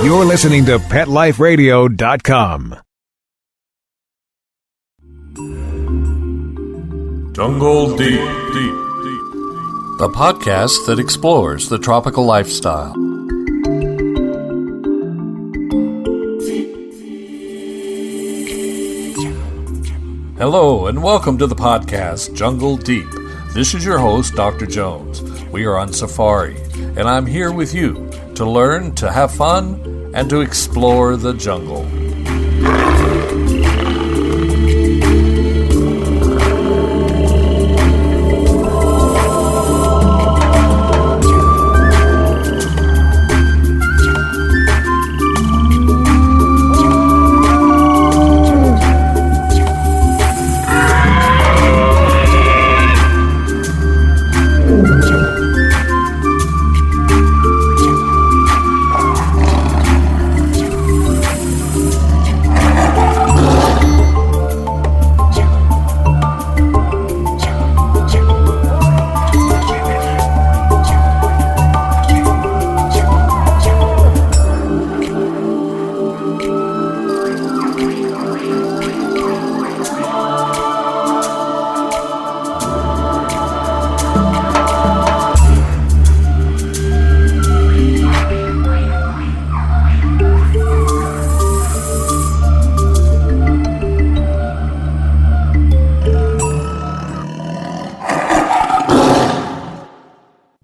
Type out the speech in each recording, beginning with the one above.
You're listening to PetLifeRadio.com. Jungle Deep, the podcast that explores the tropical lifestyle. Hello, and welcome to the podcast Jungle Deep. This is your host, Dr. Jones. We are on safari, and I'm here with you to learn, to have fun, and to explore the jungle.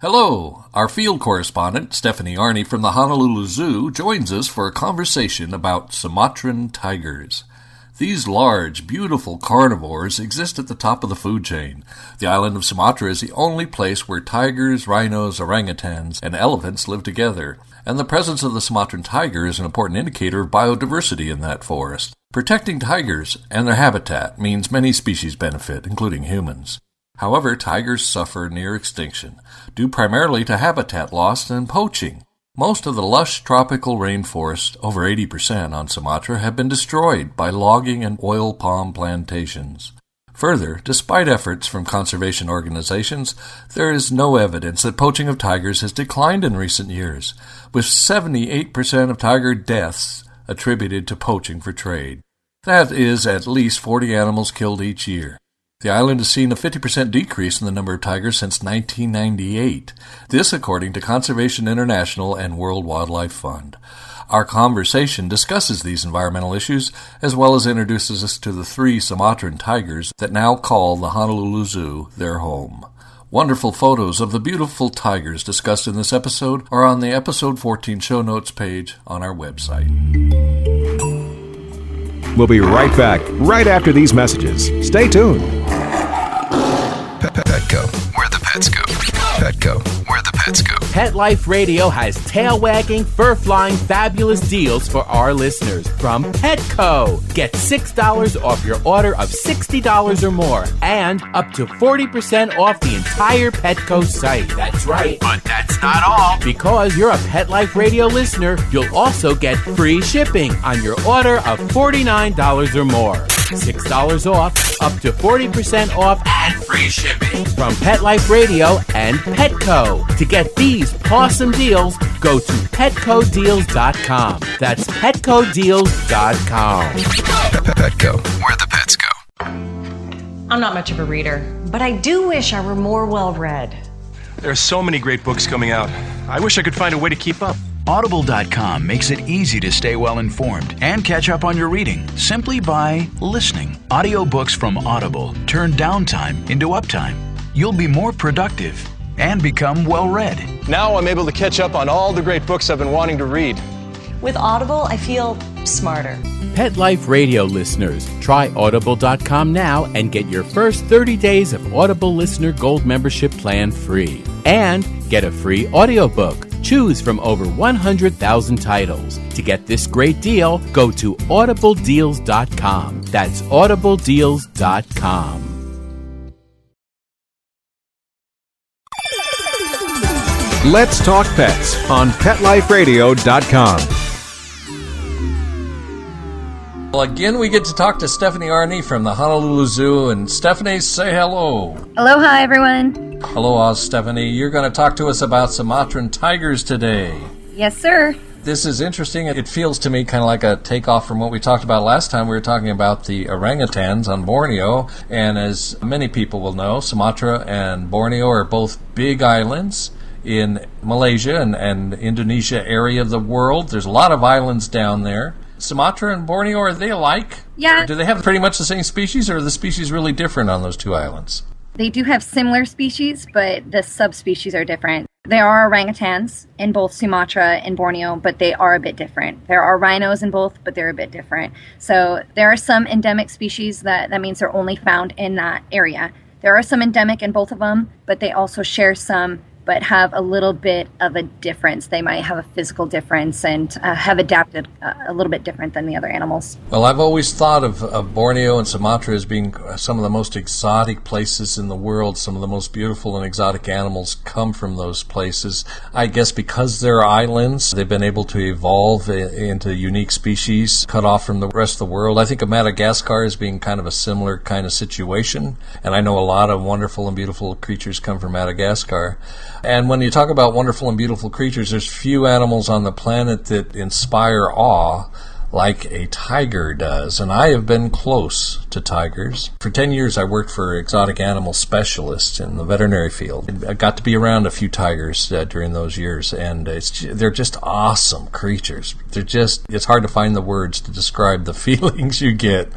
Hello, our field correspondent, Stephanie Arne from the Honolulu Zoo, joins us for a conversation about Sumatran tigers. These large, beautiful carnivores exist at the top of the food chain. The island of Sumatra is the only place where tigers, rhinos, orangutans, and elephants live together, and the presence of the Sumatran tiger is an important indicator of biodiversity in that forest. Protecting tigers and their habitat means many species benefit, including humans. However, tigers suffer near extinction, due primarily to habitat loss and poaching. Most of the lush tropical rainforest, over 80% on Sumatra, have been destroyed by logging and oil palm plantations. Further, despite efforts from conservation organizations, there is no evidence that poaching of tigers has declined in recent years, with 78% of tiger deaths attributed to poaching for trade. That is at least 40 animals killed each year. The island has seen a 50% decrease in the number of tigers since 1998. This according to Conservation International and World Wildlife Fund. Our conversation discusses these environmental issues as well as introduces us to the 3 Sumatran tigers that now call the Honolulu Zoo their home. Wonderful photos of the beautiful tigers discussed in this episode are on the episode 14 show notes page on our website. We'll be right back, right after these messages. Stay tuned. Petco, where the pets go. Petco, where the pets go. Pet Life Radio has tail-wagging, fur-flying, fabulous deals for our listeners from Petco. Get $6 off your order of $60 or more and up to 40% off the entire Petco site. That's right, but that's not all. Because you're a Pet Life Radio listener, you'll also get free shipping on your order of $49 or more. $6 off, up to 40% off, and free shipping from Pet Life Radio and Petco. To get these awesome deals, go to PetcoDeals.com. That's PetcoDeals.com. Petco, where the pets go. I'm not much of a reader, but I do wish I were more well-read. There are so many great books coming out. I wish I could find a way to keep up. Audible.com makes it easy to stay well informed and catch up on your reading simply by listening. Audiobooks from Audible turn downtime into uptime. You'll be more productive and become well read. Now I'm able to catch up on all the great books I've been wanting to read. With Audible, I feel smarter. Pet Life Radio listeners, try Audible.com now and get your first 30 days of Audible Listener Gold membership plan free. And get a free audiobook. Choose from over 100,000 titles. To get this great deal, go to audibledeals.com. That's audibledeals.com. Let's Talk Pets on PetLifeRadio.com. Well, again, we get to talk to Stephanie Arne from the Honolulu Zoo. And Stephanie, say hello. Aloha, everyone. Hello, Stephanie. You're going to talk to us about Sumatran tigers today. Yes, sir. This is interesting. It feels to me kind of like a takeoff from what we talked about last time. We were talking about the orangutans on Borneo, and as many people will know, Sumatra and Borneo are both big islands in Malaysia and Indonesia area of the world. There's a lot of islands down there. Sumatra and Borneo, are they alike? Yeah. Do they have pretty much the same species, or are the species really different on those two islands? They do have similar species, but the subspecies are different. There are orangutans in both Sumatra and Borneo, but they are a bit different. There are rhinos in both, but they're a bit different. So there are some endemic species that means they're only found in that area. There are some endemic in both of them, but they also share some, but have a little bit of a difference. They might have a physical difference and have adapted a little bit different than the other animals. Well, I've always thought of Borneo and Sumatra as being some of the most exotic places in the world. Some of the most beautiful and exotic animals come from those places. I guess because they're islands, they've been able to evolve into unique species cut off from the rest of the world. I think of Madagascar as being kind of a similar kind of situation, and I know a lot of wonderful and beautiful creatures come from Madagascar. And when you talk about wonderful and beautiful creatures, there's few animals on the planet that inspire awe like a tiger does. And I have been close to tigers. For 10 years, I worked for exotic animal specialists in the veterinary field. I got to be around a few tigers during those years, and they're just awesome creatures. It's hard to find the words to describe the feelings you get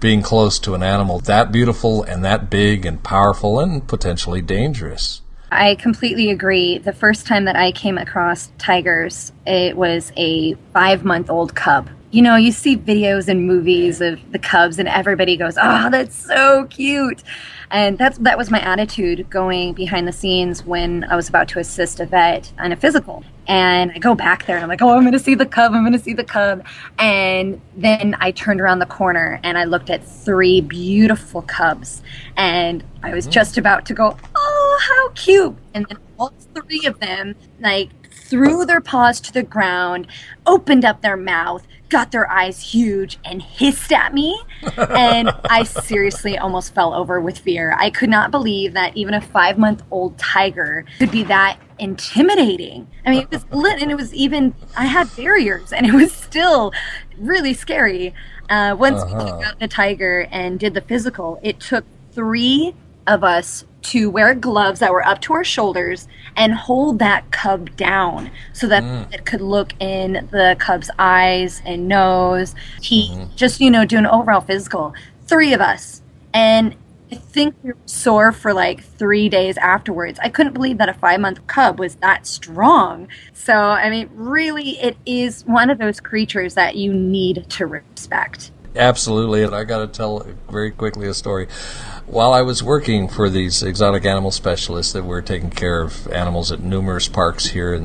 being close to an animal that beautiful and that big and powerful and potentially dangerous. I completely agree. The first time that I came across tigers, it was a 5-month-old cub. You know, you see videos and movies of the cubs and everybody goes, "Oh, that's so cute." And that was my attitude going behind the scenes when I was about to assist a vet on a physical. And I go back there and I'm like, "Oh, I'm going to see the cub. I'm going to see the cub." And then I turned around the corner and I looked at 3 beautiful cubs. And I was just about to go, "Oh, how cute." And then all 3 of them, threw their paws to the ground, opened up their mouth, got their eyes huge, and hissed at me. And I seriously almost fell over with fear. I could not believe that even a 5-month-old tiger could be that intimidating. I mean, it was lit, and it was even, I had barriers, and it was still really scary. Once we took out the tiger and did the physical, it took 3 of us to wear gloves that were up to our shoulders and hold that cub down so that it could look in the cub's eyes and nose, teeth, just, do an overall physical. 3 of us. And I think we were sore for 3 days afterwards. I couldn't believe that a 5-month cub was that strong. So, I mean, really, it is one of those creatures that you need to respect. Absolutely, and I got to tell very quickly a story. While I was working for these exotic animal specialists that were taking care of animals at numerous parks here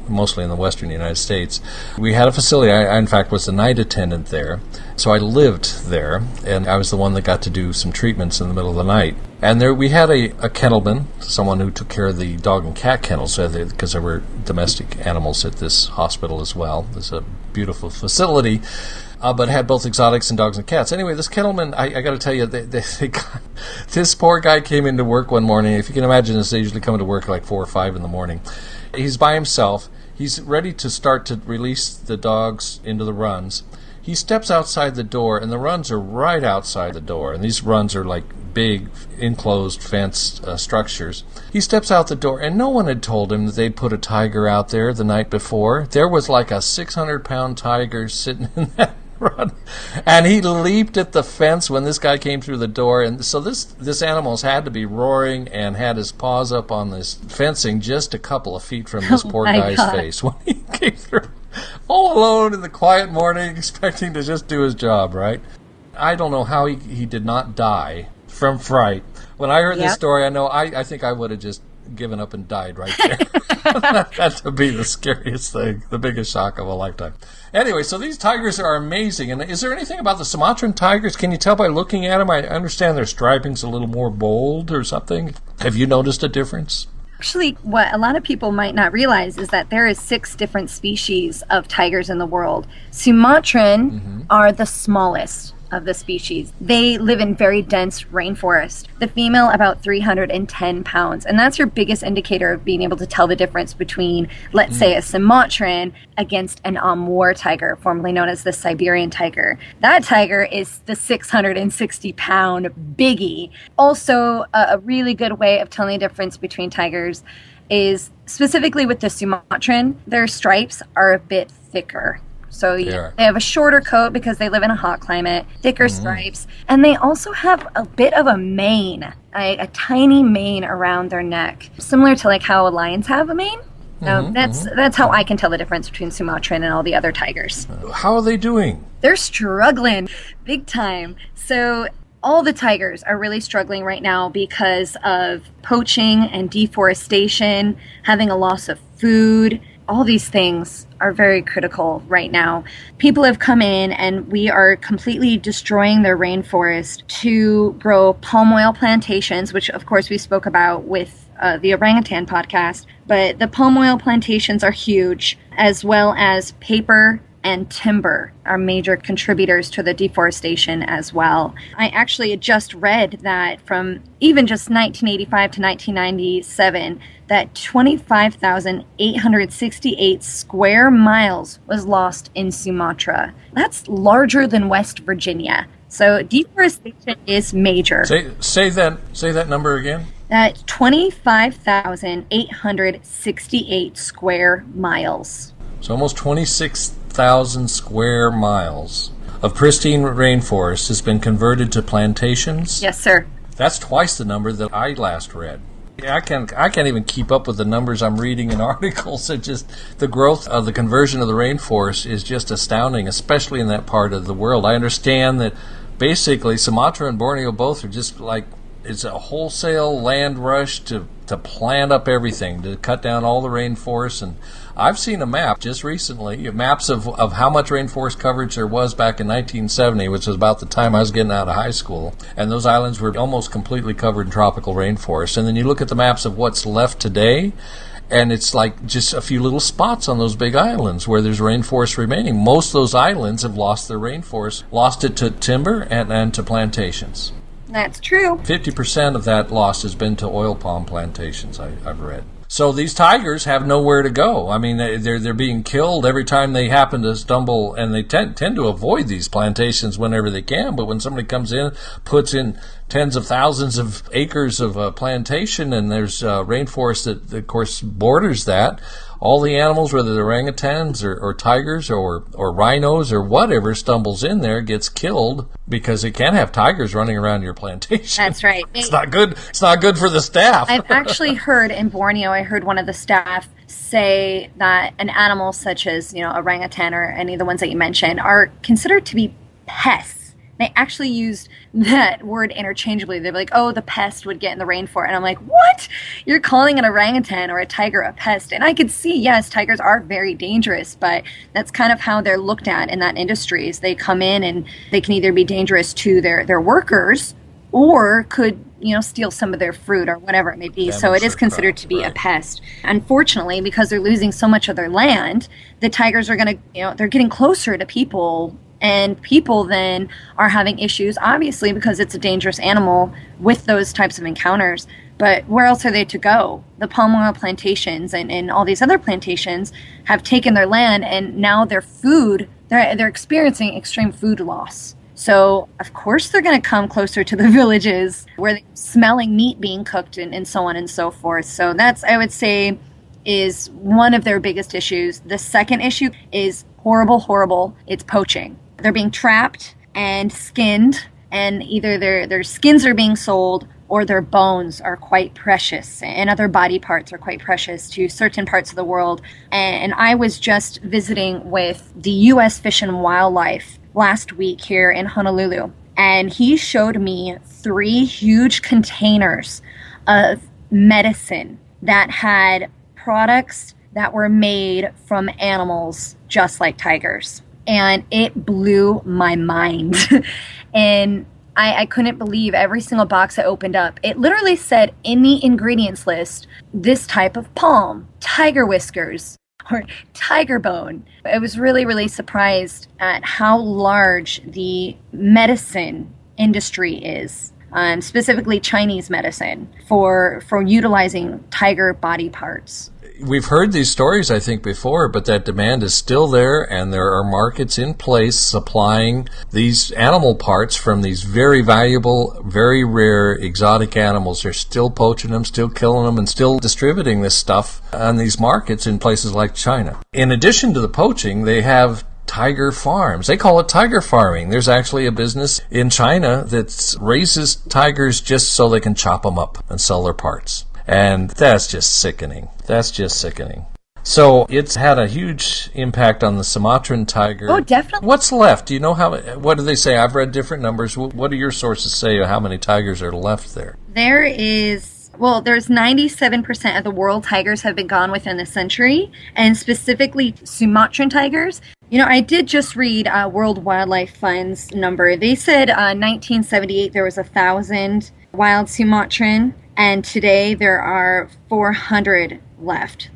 mostly in the western United States, we had a facility. I in fact, was the night attendant there, so I lived there, and I was the one that got to do some treatments in the middle of the night. And there we had a kennelman, someone who took care of the dog and cat kennels, because there were domestic animals at this hospital as well. It's a beautiful facility. But had both exotics and dogs and cats. Anyway, this kennelman, I got to tell you, this poor guy came into work one morning. If you can imagine this, they usually come to work at 4 or 5 in the morning. He's by himself. He's ready to start to release the dogs into the runs. He steps outside the door, and the runs are right outside the door. And these runs are big, enclosed, fenced structures. He steps out the door, and no one had told him that they'd put a tiger out there the night before. There was a 600-pound tiger sitting in that run, and he leaped at the fence when this guy came through the door, and so this animal's had to be roaring and had his paws up on this fencing just a couple of feet from this poor guy's face when he came through, all alone in the quiet morning, expecting to just do his job, right? I don't know how he did not die from fright. When I heard this story, I think I would have just given up and died right there. That would be the scariest thing, the biggest shock of a lifetime. Anyway, so these tigers are amazing. And is there anything about the Sumatran tigers? Can you tell by looking at them? I understand their striping's a little more bold or something. Have you noticed a difference? Actually, what a lot of people might not realize is that there is 6 different species of tigers in the world. Sumatran are the smallest of the species. They live in very dense rainforest. The female about 310 pounds. And that's your biggest indicator of being able to tell the difference between, let's say, a Sumatran against an Amur tiger, formerly known as the Siberian tiger. That tiger is the 660-pound biggie. Also, a really good way of telling the difference between tigers is specifically with the Sumatran, their stripes are a bit thicker. So they have a shorter coat because they live in a hot climate, thicker stripes, and they also have a bit of a mane, a tiny mane around their neck, similar to like how lions have a mane. That's how I can tell the difference between Sumatran and all the other tigers. How are they doing? They're struggling big time. So all the tigers are really struggling right now because of poaching and deforestation, having a loss of food. All these things are very critical right now. People have come in and we are completely destroying their rainforest to grow palm oil plantations, which of course we spoke about with the orangutan podcast. But the palm oil plantations are huge, as well as paper and timber are major contributors to the deforestation as well. I actually just read that from even just 1985 to 1997, that 25,868 square miles was lost in Sumatra. That's larger than West Virginia. So deforestation is major. Say that number again. That's 25,868 square miles. So almost 26,000 square miles of pristine rainforest has been converted to plantations? Yes, sir. That's twice the number that I last read. I can't even keep up with the numbers I'm reading in articles. It just, the growth of the conversion of the rainforest is just astounding, especially in that part of the world. I understand that basically Sumatra and Borneo both are just like, it's a wholesale land rush to plant up everything, to cut down all the rainforests. And I've seen a map just recently, maps of how much rainforest coverage there was back in 1970, which was about the time I was getting out of high school. And those islands were almost completely covered in tropical rainforest. And then you look at the maps of what's left today, and it's like just a few little spots on those big islands where there's rainforest remaining. Most of those islands have lost their rainforest, lost it to timber and to plantations. That's true. 50% of that loss has been to oil palm plantations, I've read. So these tigers have nowhere to go. I mean, they're being killed every time they happen to stumble, and they tend to avoid these plantations whenever they can. But when somebody comes in, puts in tens of thousands of acres of plantation, and there's rainforest that, of course, borders that, all the animals, whether they're orangutans or tigers or rhinos or whatever, stumbles in there, gets killed because they can't have tigers running around your plantation. That's right. It's not good. It's not good for the staff. I've actually heard in Borneo, I heard one of the staff say that an animal such as, orangutan or any of the ones that you mentioned are considered to be pests. They actually used that word interchangeably. They're like, oh, the pest would get in the rainforest. And I'm like, what? You're calling an orangutan or a tiger a pest? And I could see, yes, tigers are very dangerous, but that's kind of how they're looked at in that industry. Is they come in and they can either be dangerous to their workers or could, steal some of their fruit or whatever it may be. So it is considered to be a pest. Unfortunately, because they're losing so much of their land, the tigers are going to, they're getting closer to people. And people then are having issues, obviously, because it's a dangerous animal with those types of encounters. But where else are they to go? The palm oil plantations and all these other plantations have taken their land, and now their food, they're experiencing extreme food loss. So, of course, they're going to come closer to the villages where they're smelling meat being cooked and so on and so forth. So that's, I would say, is one of their biggest issues. The second issue is horrible. It's poaching. They're being trapped and skinned, and either their skins are being sold or their bones are quite precious, and other body parts are quite precious to certain parts of the world. And I was just visiting with the U.S. Fish and Wildlife last week here in Honolulu, and he showed me 3 huge containers of medicine that had products that were made from animals just like tigers. And it blew my mind. And I couldn't believe every single box I opened up. It literally said in the ingredients list, this type of palm, tiger whiskers, or tiger bone. I was really, really surprised at how large the medicine industry is, specifically Chinese medicine, for utilizing tiger body parts. We've heard these stories, I think, before, but that demand is still there, and there are markets in place supplying these animal parts from these very valuable, very rare, exotic animals. They're still poaching them, still killing them, and still distributing this stuff on these markets in places like China. In addition to the poaching, they have tiger farms. They call it tiger farming. There's actually a business in China that raises tigers just so they can chop them up and sell their parts. And that's just sickening. So it's had a huge impact on the Sumatran tiger. Oh, definitely. What's left? Do you know what do they say? I've read different numbers. What do your sources say of how many tigers are left there? There's 97% of the world tigers have been gone within a century, and specifically Sumatran tigers. You know, I did just read World Wildlife Fund's number. They said 1978 there was 1,000 wild Sumatran, and today there are 400 left.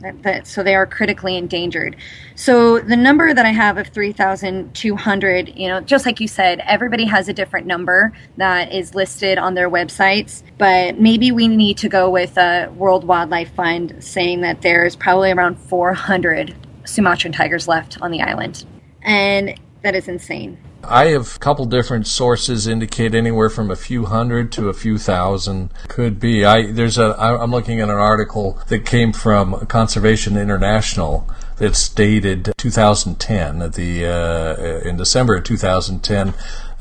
So they are critically endangered. So the number that I have of 3,200, you know, just like you said, everybody has a different number that is listed on their websites, but maybe we need to go with World Wildlife Fund saying that there's probably around 400 Sumatran tigers left on the island. And that is insane. I have a couple different sources indicate anywhere from a few hundred to a few thousand. Could be. I'm looking at an article that came from Conservation International that's dated 2010. In December of 2010,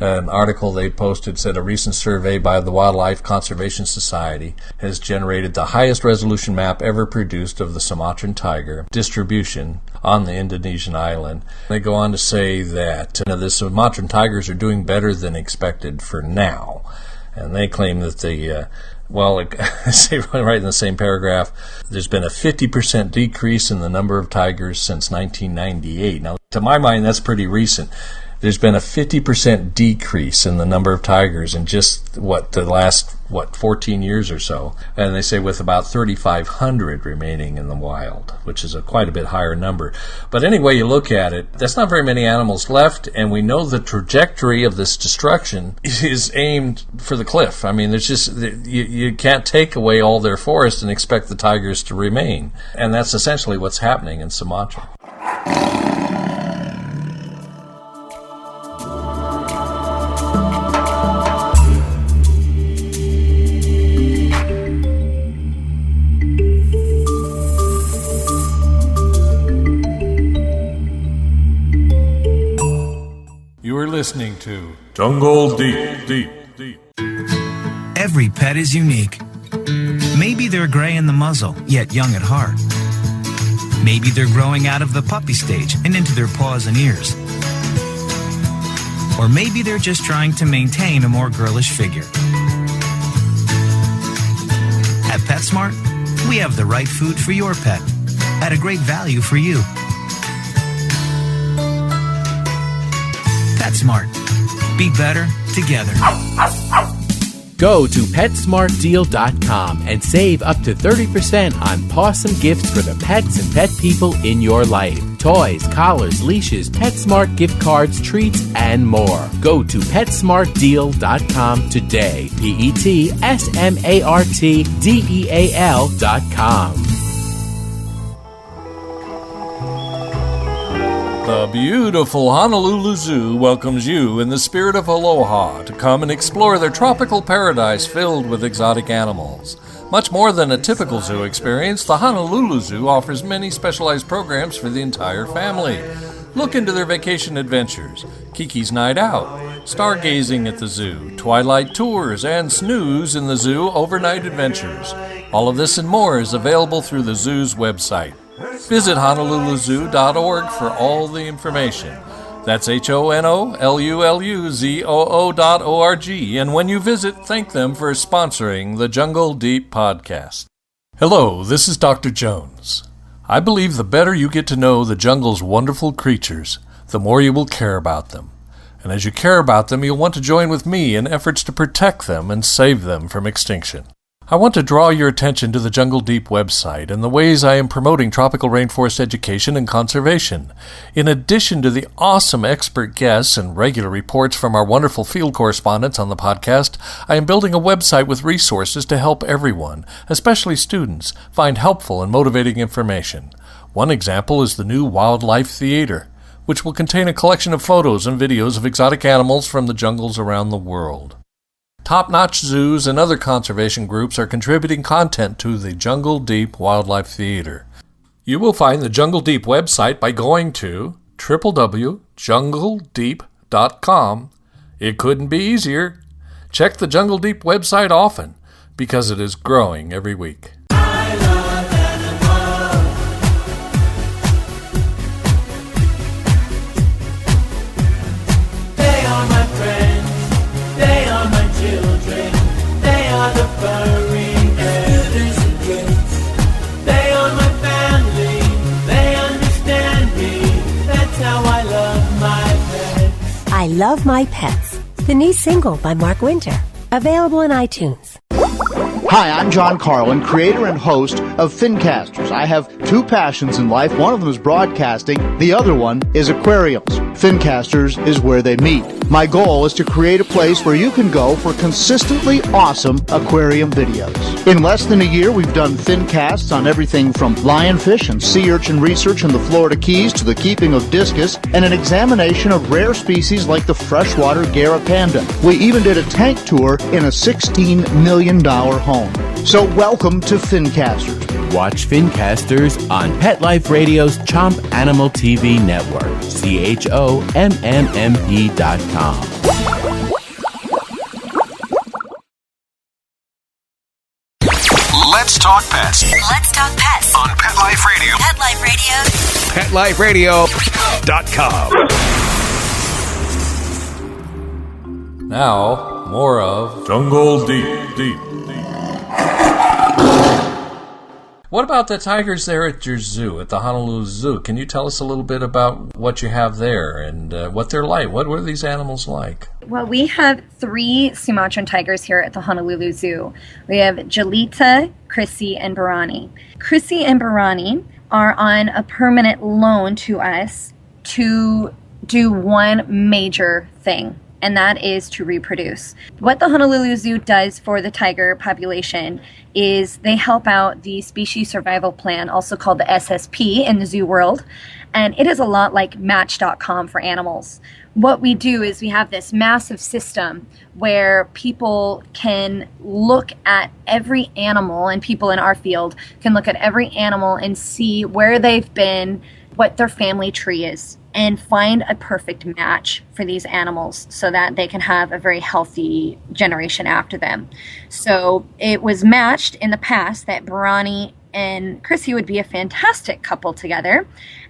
an article they posted said a recent survey by the Wildlife Conservation Society has generated the highest resolution map ever produced of the Sumatran tiger distribution on the Indonesian island. They go on to say that the Sumatran tigers are doing better than expected for now. And they claim that I say right in the same paragraph, there's been a 50% decrease in the number of tigers since 1998. Now, to my mind, that's pretty recent. There's been a 50% decrease in the number of tigers in just, the last 14 years or so. And they say with about 3,500 remaining in the wild, which is quite a bit higher number. But any way you look at it, that's not very many animals left, and we know the trajectory of this destruction is aimed for the cliff. I mean, there's just, you can't take away all their forest and expect the tigers to remain. And that's essentially what's happening in Sumatra. Listening to Jungle Deep. Every pet is unique. Maybe they're gray in the muzzle, yet young at heart. Maybe they're growing out of the puppy stage and into their paws and ears. Or maybe they're just trying to maintain a more girlish figure. At PetSmart, we have the right food for your pet at a great value for you. PetSmart. Be better together. Go to PetSmartDeal.com and save up to 30% on pawsome gifts for the pets and pet people in your life. Toys, collars, leashes, PetSmart gift cards, treats, and more. Go to PetSmartDeal.com today. PetSmartDeal.com. The beautiful Honolulu Zoo welcomes you in the spirit of aloha to come and explore their tropical paradise filled with exotic animals. Much more than a typical zoo experience, the Honolulu Zoo offers many specialized programs for the entire family. Look into their vacation adventures, Kiki's Night Out, stargazing at the zoo, twilight tours, and snooze in the zoo overnight adventures. All of this and more is available through the zoo's website. Visit honoluluzoo.org for all the information. That's HONOLULUZOO.org, and when you visit, thank them for sponsoring the Jungle Deep podcast. Hello, this is Dr. Jones. I believe the better you get to know the jungle's wonderful creatures, the more you will care about them. And as you care about them, you'll want to join with me in efforts to protect them and save them from extinction. I want to draw your attention to the Jungle Deep website and the ways I am promoting tropical rainforest education and conservation. In addition to the awesome expert guests and regular reports from our wonderful field correspondents on the podcast, I am building a website with resources to help everyone, especially students, find helpful and motivating information. One example is the new Wildlife Theater, which will contain a collection of photos and videos of exotic animals from the jungles around the world. Top-notch zoos and other conservation groups are contributing content to the Jungle Deep Wildlife Theater. You will find the Jungle Deep website by going to www.jungledeep.com. It couldn't be easier. Check the Jungle Deep website often, because it is growing every week. I Love My Pets, the new single by Mark Winter, available on iTunes. Hi, I'm John Carlin, creator and host of Fincasters. I have two passions in life. One of them is broadcasting. The other one is aquariums. Fincasters is where they meet. My goal is to create a place where you can go for consistently awesome aquarium videos. In less than a year, we've done Fincasts on everything from lionfish and sea urchin research in the Florida Keys to the keeping of discus and an examination of rare species like the freshwater Gara panda. We even did a tank tour in a $16 million home. So welcome to Fincasters. Watch Fincasters on Pet Life Radio's Chomp Animal TV network, CHOMMMP.com. Let's talk pets. Let's talk pets On Pet Life Radio. Pet Life Radio. PetLifeRadio.com. Now, more of Jungle Deep. What about the tigers there at your zoo, at the Honolulu Zoo? Can you tell us a little bit about what you have there and what they're like? What were these animals like? Well, we have 3 Sumatran tigers here at the Honolulu Zoo. We have Jalita, Chrissy, and Barani. Chrissy and Barani are on a permanent loan to us to do one major thing, and that is to reproduce. What the Honolulu Zoo does for the tiger population is they help out the Species Survival Plan, also called the SSP in the zoo world, and it is a lot like Match.com for animals. What we do is we have this massive system where people can look at every animal, and people in our field can look at every animal and see where they've been, what their family tree is, and find a perfect match for these animals so that they can have a very healthy generation after them. So it was matched in the past that Barani and Chrissy would be a fantastic couple together,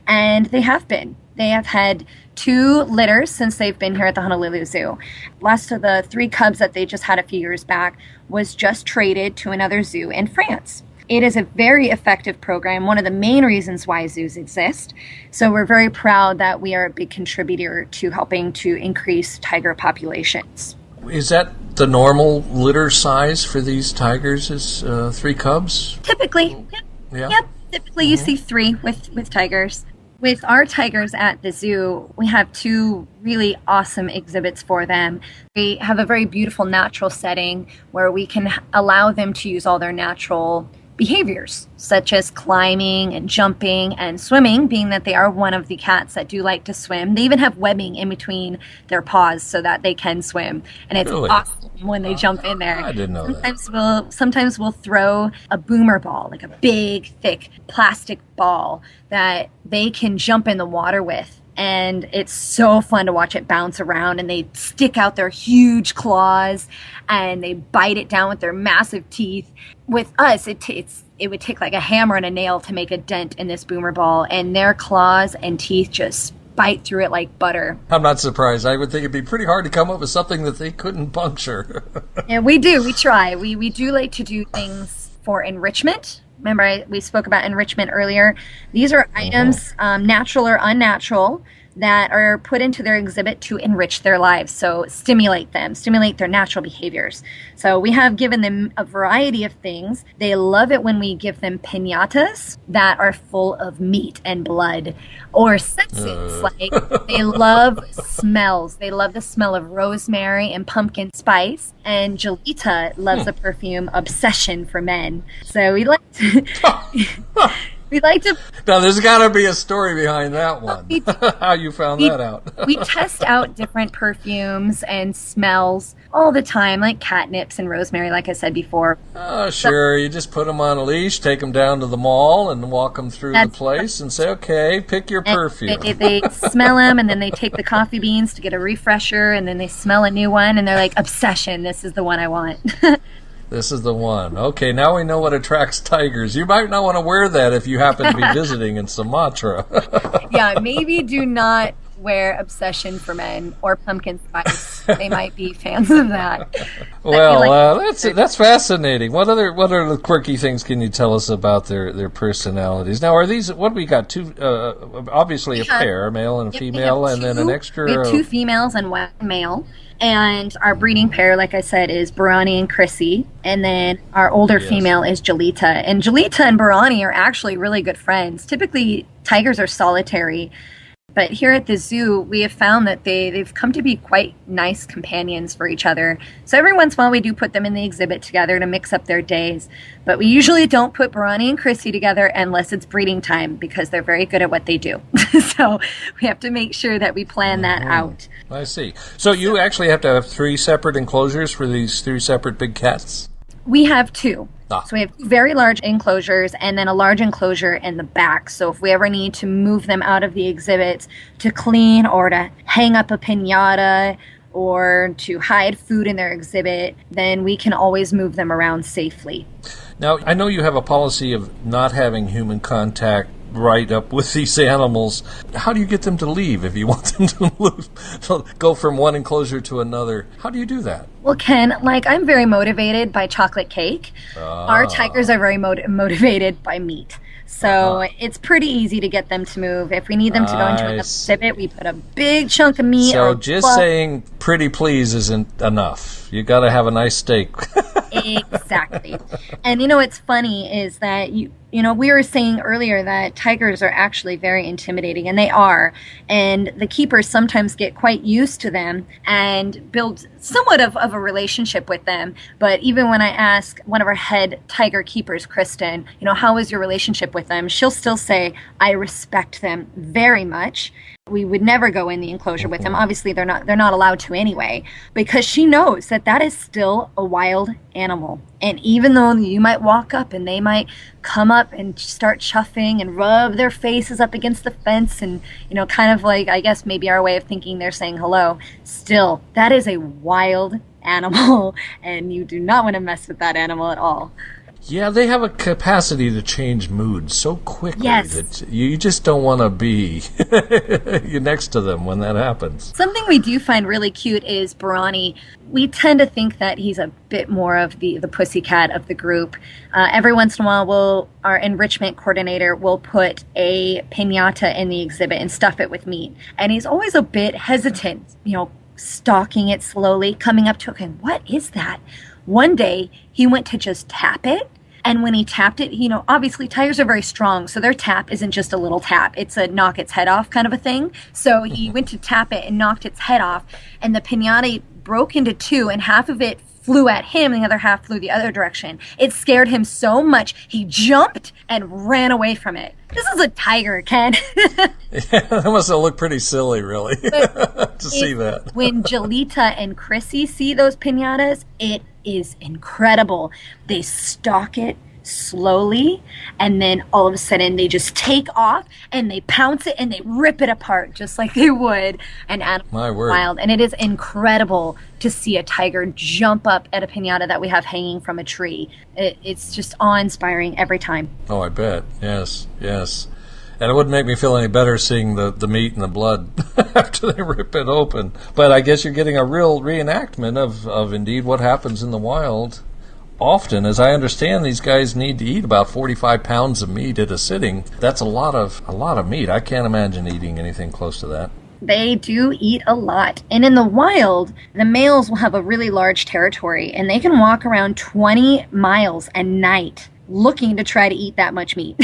and they have been. They have had 2 litters since they've been here at the Honolulu Zoo. Last of the 3 cubs that they just had a few years back was just traded to another zoo in France. It is a very effective program, one of the main reasons why zoos exist. So we're very proud that we are a big contributor to helping to increase tiger populations. Is that the normal litter size for these tigers, is 3 cubs? Typically, yep. Typically you see 3 with tigers. With our tigers at the zoo, we have 2 really awesome exhibits for them. We have a very beautiful natural setting where we can allow them to use all their natural behaviors, such as climbing and jumping and swimming, being that they are one of the cats that do like to swim. They even have webbing in between their paws so that they can swim. And it's Really? awesome when they jump in there. I didn't know that. Sometimes we'll throw a boomer ball, like a big, thick plastic ball that they can jump in the water with. And it's so fun to watch it bounce around, and they stick out their huge claws and they bite it down with their massive teeth. With us, it would take like a hammer and a nail to make a dent in this boomer ball, and their claws and teeth just bite through it like butter. I'm not surprised. I would think it'd be pretty hard to come up with something that they couldn't puncture. And we do. We try. We do like to do things for enrichment. Remember, we spoke about enrichment earlier. These are items, natural or unnatural, that are put into their exhibit to enrich their lives. So stimulate their natural behaviors. So we have given them a variety of things. They love it when we give them piñatas that are full of meat and blood, or senses. Like they love smells. They love the smell of rosemary and pumpkin spice. And Jolita loves the perfume Obsession for men. So we like to... We like to... Now, there's got to be a story behind that one. How you found that out. We test out different perfumes and smells all the time, like catnips and rosemary, like I said before. Oh, sure. You just put them on a leash, take them down to the mall, and walk them through the place and say, okay, pick your perfume. They smell them, and then they take the coffee beans to get a refresher, and then they smell a new one, and they're like, Obsession, this is the one I want. This is the one. Okay, now we know what attracts tigers. You might not want to wear that if you happen to be visiting in Sumatra. Yeah, maybe do not wear Obsession for men or pumpkin spice. They might be fans of that. Well, that's fascinating. What other quirky things can you tell us about their personalities? Now, are these what we got? Two, obviously a pair, a male and a female, and then an extra. We have two females and one male. And our breeding pair, like I said, is Barani and Chrissy. And then our older female is Jolita. And Jolita and Barani are actually really good friends. Typically, tigers are solitary. But here at the zoo, we have found that they've come to be quite nice companions for each other. So every once in a while, we do put them in the exhibit together to mix up their days. But we usually don't put Barani and Chrissy together unless it's breeding time, because they're very good at what they do. So we have to make sure that we plan that out. I see. So you actually have to have 3 separate enclosures for these 3 separate big cats? We have 2. So we have 2 very large enclosures and then a large enclosure in the back. So if we ever need to move them out of the exhibits to clean or to hang up a piñata or to hide food in their exhibit, then we can always move them around safely. Now, I know you have a policy of not having human contact right up with these animals. How do you get them to leave if you want them to go from one enclosure to another? How do you do that? Well, Ken, I'm very motivated by chocolate cake. Our tigers are very motivated by meat. So it's pretty easy to get them to move. If we need them to go into an exhibit, we put a big chunk of meat. So just saying pretty please isn't enough. You got to have a nice steak. Exactly. And what's funny is that we were saying earlier that tigers are actually very intimidating, and they are. And the keepers sometimes get quite used to them and build somewhat of a relationship with them. But even when I ask one of our head tiger keepers, Kristen, how is your relationship with them? She'll still say, I respect them very much. We would never go in the enclosure with them. Obviously, they're not allowed to anyway, because she knows that is still a wild animal. And even though you might walk up and they might come up and start chuffing and rub their faces up against the fence and, kind of like, I guess maybe our way of thinking they're saying hello, still, that is a wild animal, and you do not want to mess with that animal at all. Yeah, they have a capacity to change moods so quickly that you just don't want to be next to them when that happens. Something we do find really cute is Barani. We tend to think that he's a bit more of the pussycat of the group. Every once in a while, our enrichment coordinator will put a piñata in the exhibit and stuff it with meat. And he's always a bit hesitant, stalking it slowly, coming up to it, going, what is that? One day, he went to just tap it, and when he tapped it, obviously tigers are very strong, so their tap isn't just a little tap. It's a knock its head off kind of a thing. So he went to tap it and knocked its head off, and the piñata broke into 2, and half of it flew at him, and the other half flew the other direction. It scared him so much, he jumped and ran away from it. This is a tiger, Ken. Yeah, that must have looked pretty silly, really, to see that. When Jolita and Chrissy see those piñatas, it is incredible. They stalk it slowly, and then all of a sudden they just take off and they pounce it and they rip it apart just like they would an animal wild. And it is incredible to see a tiger jump up at a piñata that we have hanging from a tree. It's just awe-inspiring every time. Oh, I bet. Yes. And it wouldn't make me feel any better seeing the meat and the blood after they rip it open. But I guess you're getting a real reenactment of indeed what happens in the wild. Often, as I understand, these guys need to eat about 45 pounds of meat at a sitting. That's a lot of meat. I can't imagine eating anything close to that. They do eat a lot. And in the wild, the males will have a really large territory, and they can walk around 20 miles a night looking to try to eat that much meat,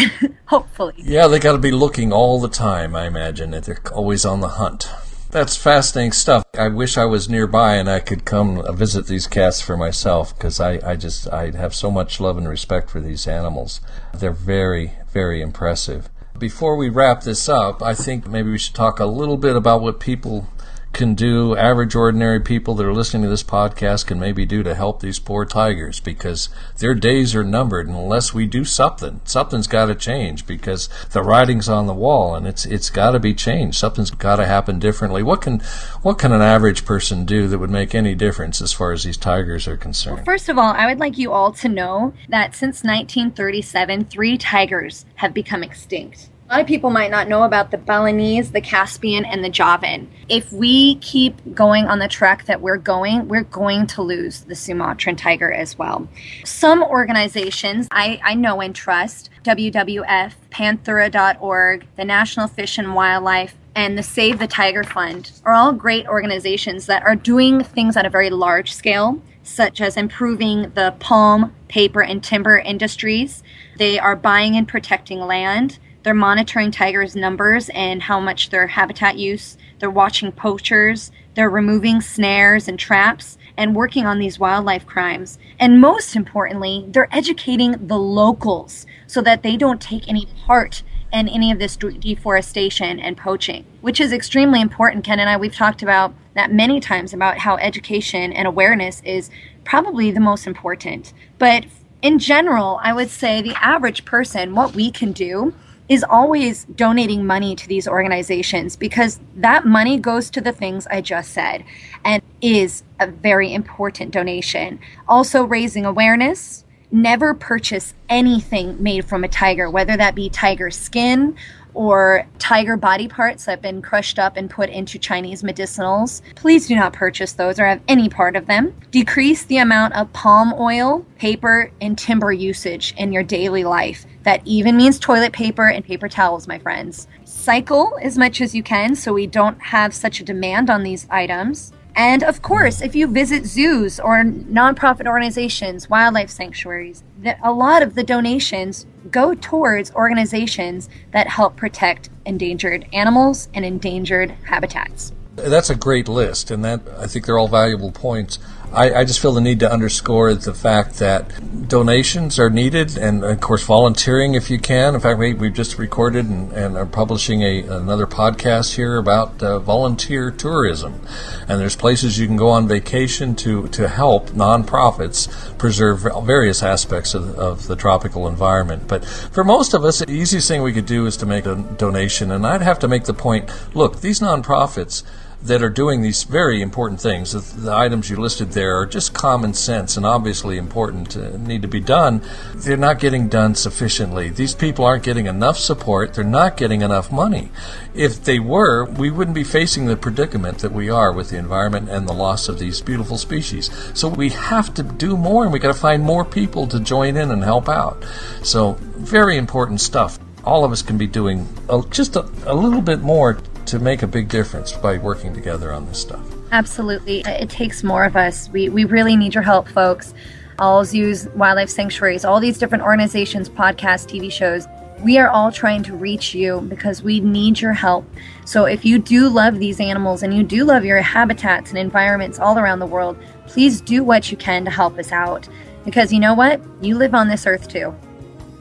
hopefully. Yeah, they got to be looking all the time, I imagine, that they're always on the hunt. That's fascinating stuff. I wish I was nearby and I could come visit these cats for myself, because I have so much love and respect for these animals. They're very, very impressive. Before we wrap this up, I think maybe we should talk a little bit about what people can do, average, ordinary people that are listening to this podcast can maybe do to help these poor tigers, because their days are numbered, and unless we do something's got to change, because the writing's on the wall, and it's got to be changed. Something's got to happen differently. What can an average person do that would make any difference as far as these tigers are concerned? Well, first of all, I would like you all to know that since 1937, 3 tigers have become extinct. A lot of people might not know about the Balinese, the Caspian, and the Javan. If we keep going on the track that we're going to lose the Sumatran tiger as well. Some organizations I know and trust, WWF, Panthera.org, the National Fish and Wildlife, and the Save the Tiger Fund are all great organizations that are doing things at a very large scale, such as improving the palm, paper, and timber industries. They are buying and protecting land. They're monitoring tigers' numbers and how much their habitat use. They're watching poachers. They're removing snares and traps and working on these wildlife crimes. And most importantly, they're educating the locals so that they don't take any part in any of this deforestation and poaching, which is extremely important. Ken and I, we've talked about that many times, about how education and awareness is probably the most important. But in general, I would say the average person, what we can do is always donating money to these organizations, because that money goes to the things I just said and is a very important donation. Also, raising awareness. Never purchase anything made from a tiger, whether that be tiger skin or tiger body parts that have been crushed up and put into Chinese medicinals. Please do not purchase those or have any part of them. Decrease the amount of palm oil, paper, and timber usage in your daily life. That even means toilet paper and paper towels, my friends. Cycle as much as you can so we don't have such a demand on these items. And of course, if you visit zoos or nonprofit organizations, wildlife sanctuaries, a lot of the donations go towards organizations that help protect endangered animals and endangered habitats. That's a great list, and that I think they're all valuable points. I just feel the need to underscore the fact that donations are needed, and of course volunteering if you can. In fact, we've just recorded and are publishing another podcast here about volunteer tourism. And there's places you can go on vacation to help nonprofits preserve various aspects of the tropical environment. But for most of us, the easiest thing we could do is to make a donation. And I'd have to make the point, look, these nonprofits that are doing these very important things, the items you listed there are just common sense and obviously important, need to be done. They're not getting done sufficiently. These people aren't getting enough support. They're not getting enough money. If they were, we wouldn't be facing the predicament that we are with the environment and the loss of these beautiful species. So we have to do more, and we got to find more people to join in and help out. So very important stuff. All of us can be doing just a little bit more to make a big difference by working together on this stuff. Absolutely. It takes more of us. We really need your help, folks. All zoos, wildlife sanctuaries, all these different organizations, podcasts, TV shows. We are all trying to reach you because we need your help. So if you do love these animals and you do love your habitats and environments all around the world, please do what you can to help us out. Because you know what? You live on this earth too.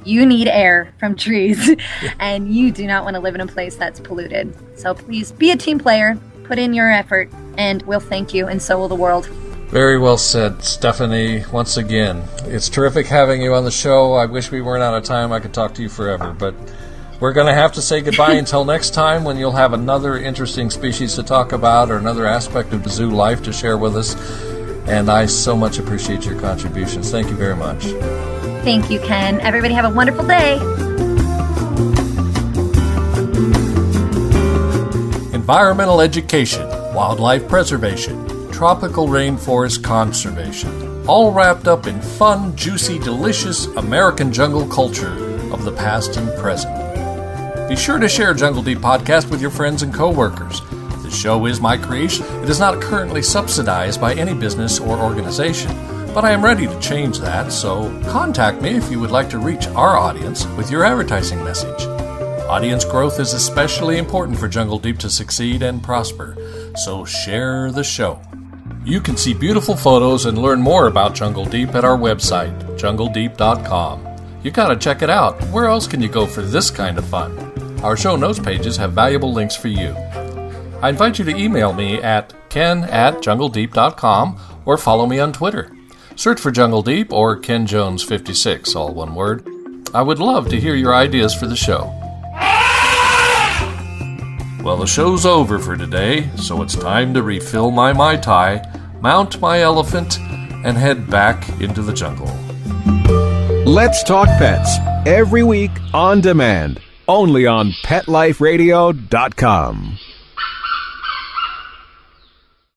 You need air from trees, and you do not want to live in a place that's polluted. So please be a team player, put in your effort, and we'll thank you, and so will the world. Very well said, Stephanie. Once again, it's terrific having you on the show. I wish we weren't out of time. I could talk to you forever, but we're going to have to say goodbye until next time, when you'll have another interesting species to talk about or another aspect of zoo life to share with us. And I so much appreciate your contributions. Thank you very much. Thank you, Ken. Everybody have a wonderful day. Environmental education, wildlife preservation, tropical rainforest conservation, all wrapped up in fun, juicy, delicious American jungle culture of the past and present. Be sure to share Jungle Deep Podcast with your friends and coworkers. The This show is my creation. It is not currently subsidized by any business or organization, but I am ready to change that, so contact me if you would like to reach our audience with your advertising message. Audience growth is especially important for Jungle Deep to succeed and prosper, so share the show. You can see beautiful photos and learn more about Jungle Deep at our website, jungledeep.com. You gotta check it out. Where else can you go for this kind of fun? Our show notes pages have valuable links for you. I invite you to email me at ken@jungledeep.com or follow me on Twitter. Search for Jungle Deep or Ken Jones 56, all one word. I would love to hear your ideas for the show. Well, the show's over for today, so it's time to refill my Mai Tai, mount my elephant, and head back into the jungle. Let's Talk Pets, every week on demand, only on PetLifeRadio.com.